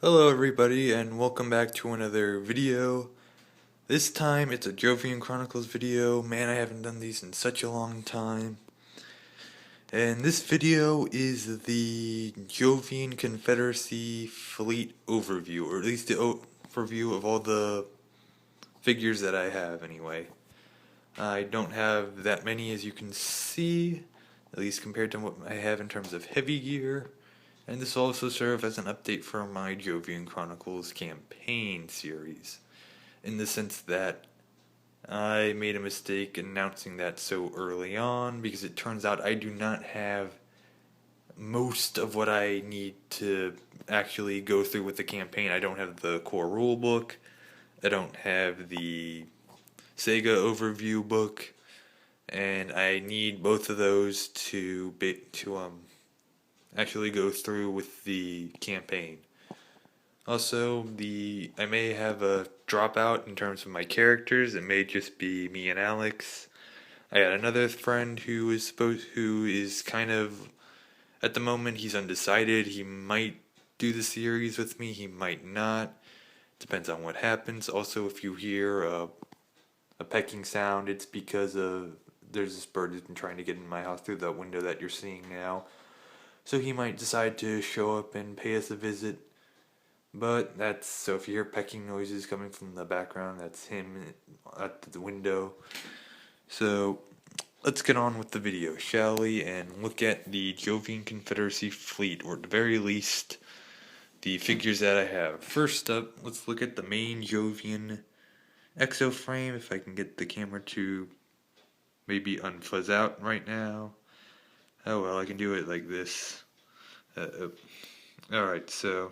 Hello everybody and welcome back to another video. This time it's a Jovian Chronicles video. Man, I haven't done these in such a long time. And this video is the Jovian Confederacy fleet overview, or at least the overview of all the figures that I have anyway. I don't have that many, as you can see, at least compared to what I have in terms of heavy gear. And this will also serve as an update for my Jovian Chronicles campaign series, in the sense that I made a mistake announcing that so early on, because it turns out I do not have most of what I need to actually go through with the campaign. I don't have the core rulebook, I don't have the Sega overview book, and I need both of those to actually go through with the campaign. Also, I may have a dropout in terms of my characters. It may just be me and Alex. I got another friend who is kind of, at the moment he's undecided. He might do the series with me, he might not. Depends on what happens. Also, if you hear a pecking sound, it's because there's this bird who's been trying to get in my house through that window that you're seeing now. So he might decide to show up and pay us a visit. But so if you hear pecking noises coming from the background, that's him at the window. So let's get on with the video, shall we? And look at the Jovian Confederacy fleet, or at the very least, the figures that I have. First up, let's look at the main Jovian exo frame, if I can get the camera to maybe unfuzz out right now. Oh well, I can do it like this. Alright, so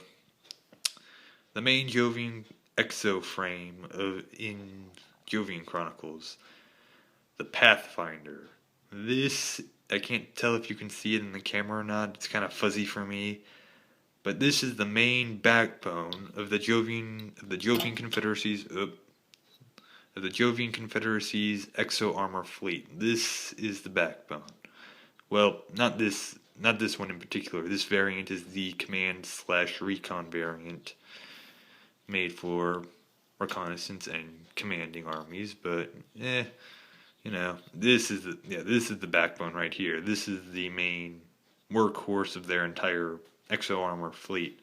the main Jovian exo frame in Jovian Chronicles, the Pathfinder. This, I can't tell if you can see it in the camera or not, it's kind of fuzzy for me, but this is the main backbone of the Jovian Confederacy's exo armor fleet. This is the backbone. Well, not this one in particular. This variant is the command/recon variant, made for reconnaissance and commanding armies. But this is the backbone right here. This is the main workhorse of their entire exo armor fleet.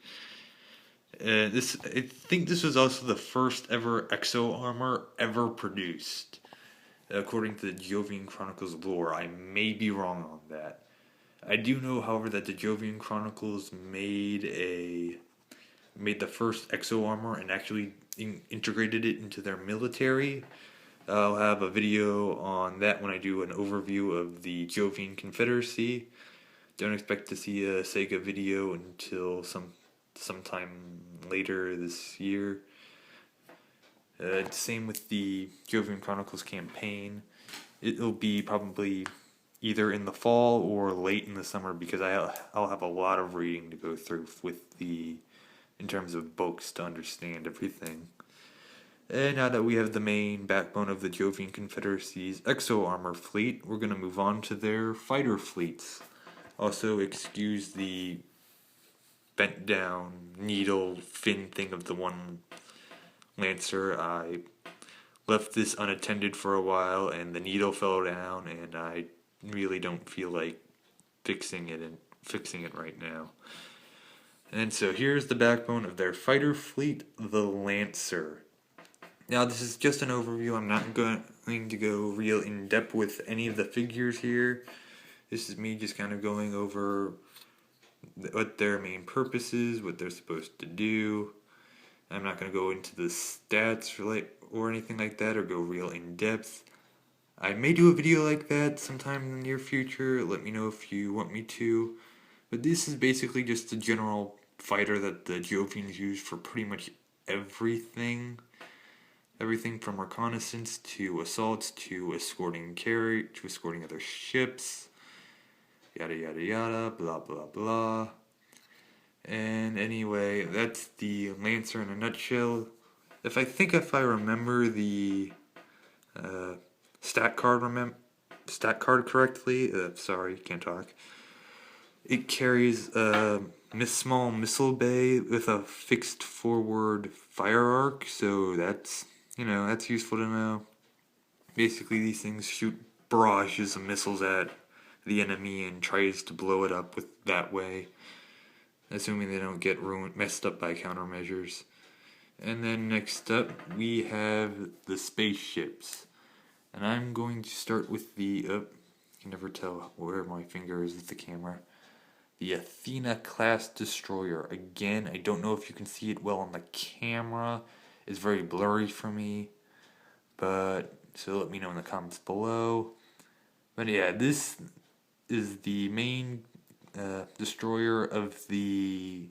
I think this was also the first ever exo armor ever produced, according to the Jovian Chronicles lore. I may be wrong on that. I do know, however, that the Jovian Chronicles made the first exo armor and actually integrated it into their military. I'll have a video on that when I do an overview of the Jovian Confederacy. Don't expect to see a Sega video until sometime later this year. Same with the Jovian Chronicles campaign. It'll be probably either in the fall or late in the summer, because I'll have a lot of reading to go through in terms of books to understand everything. And now that we have the main backbone of the Jovian Confederacy's exo armor fleet, we're going to move on to their fighter fleets. Also, excuse the bent down needle fin thing of the one Lancer. I left this unattended for a while and the needle fell down, and I really don't feel like fixing it right now. And so here's the backbone of their fighter fleet, the Lancer. Now, this is just an overview. I'm not going to go real in depth with any of the figures here. This is me just kind of going over what their main purpose is, what they're supposed to do. I'm not going to go into the stats or anything like that, or go real in depth. I may do a video like that sometime in the near future. Let me know if you want me to. But this is basically just a general fighter that the Jovians use for pretty much everything. Everything from reconnaissance to assaults to escorting other ships. Yada yada yada, blah blah blah. And anyway, that's the Lancer in a nutshell. If I remember the stat card correctly, sorry, can't talk. It carries small missile bay with a fixed forward fire arc, so that's useful to know. Basically, these things shoot barrages of missiles at the enemy and tries to blow it up with that way, assuming they don't get messed up by countermeasures. And then next up, we have the spaceships. And I'm going to start with the, you can never tell where my finger is with the camera. The Athena class destroyer. Again, I don't know if you can see it well on the camera. It's very blurry for me. But, so let me know in the comments below. But yeah, this is the main destroyer of the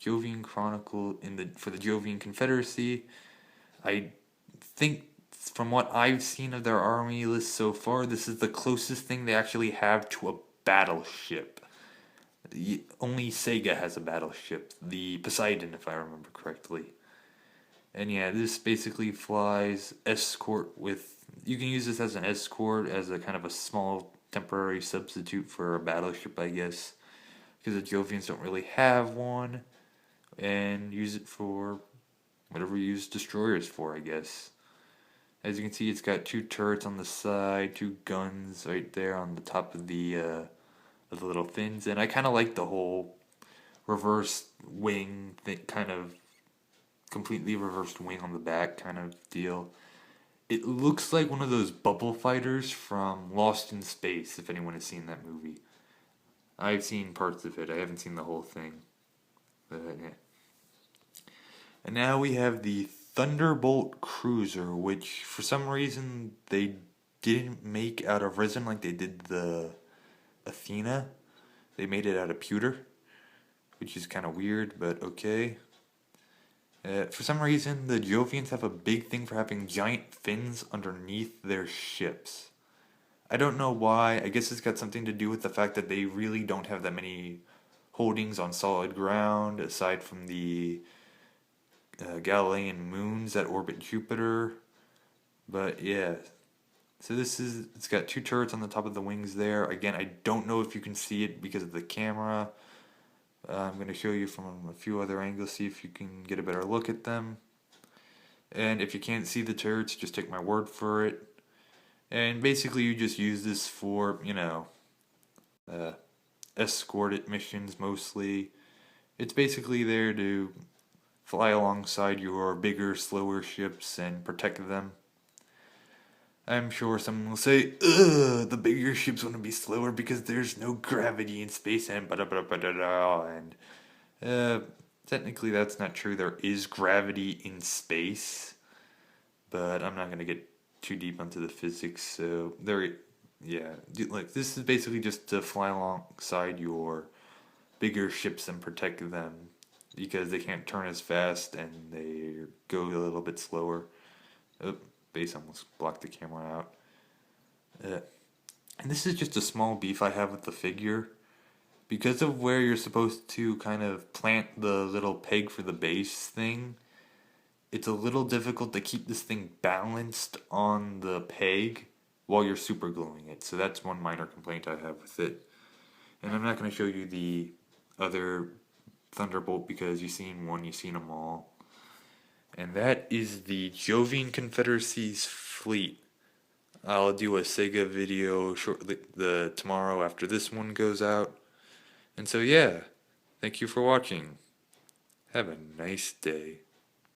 Jovian Chronicle for the Jovian Confederacy. I think from what I've seen of their army list so far, this is the closest thing they actually have to a battleship. Only Sega has a battleship, the Poseidon, if I remember correctly. And yeah, this basically flies escort with. You can use this as an escort, as a kind of a small temporary substitute for a battleship, I guess, because the Jovians don't really have one, and use it for whatever you use destroyers for, I guess. As you can see, it's got 2 turrets on the side, 2 guns right there on the top of the little fins, and I kind of like the whole reverse wing thing, kind of completely reversed wing on the back kind of deal. It looks like one of those bubble fighters from Lost in Space, if anyone has seen that movie. I've seen parts of it, I haven't seen the whole thing. But yeah. And now we have the Thunderbolt Cruiser, which for some reason they didn't make out of resin like they did the Athena. They made it out of pewter, which is kind of weird, but okay. For some reason, the Jovians have a big thing for having giant fins underneath their ships. I don't know why. I guess it's got something to do with the fact that they really don't have that many holdings on solid ground, aside from the Galilean moons that orbit Jupiter. But yeah, so it's got 2 turrets on the top of the wings there. Again, I don't know if you can see it because of the camera. I'm going to show you from a few other angles, see if you can get a better look at them. And if you can't see the turrets, just take my word for it. And basically you just use this for, escort missions mostly. It's basically there to fly alongside your bigger, slower ships and protect them. I'm sure someone will say, ugh, the bigger ships want to be slower because there's no gravity in space and technically that's not true. There is gravity in space, but I'm not going to get too deep into the physics, so like this is basically just to fly alongside your bigger ships and protect them because they can't turn as fast and they go a little bit slower. Oh, base almost blocked the camera out. And this is just a small beef I have with the figure. Because of where you're supposed to kind of plant the little peg for the base thing, it's a little difficult to keep this thing balanced on the peg while you're super gluing it. So that's one minor complaint I have with it. And I'm not going to show you the other Thunderbolt because you've seen one, you've seen them all. And that is the Jovian Confederacy's fleet. I'll do a Sega video shortly tomorrow after this one goes out. And so yeah, thank you for watching. Have a nice day.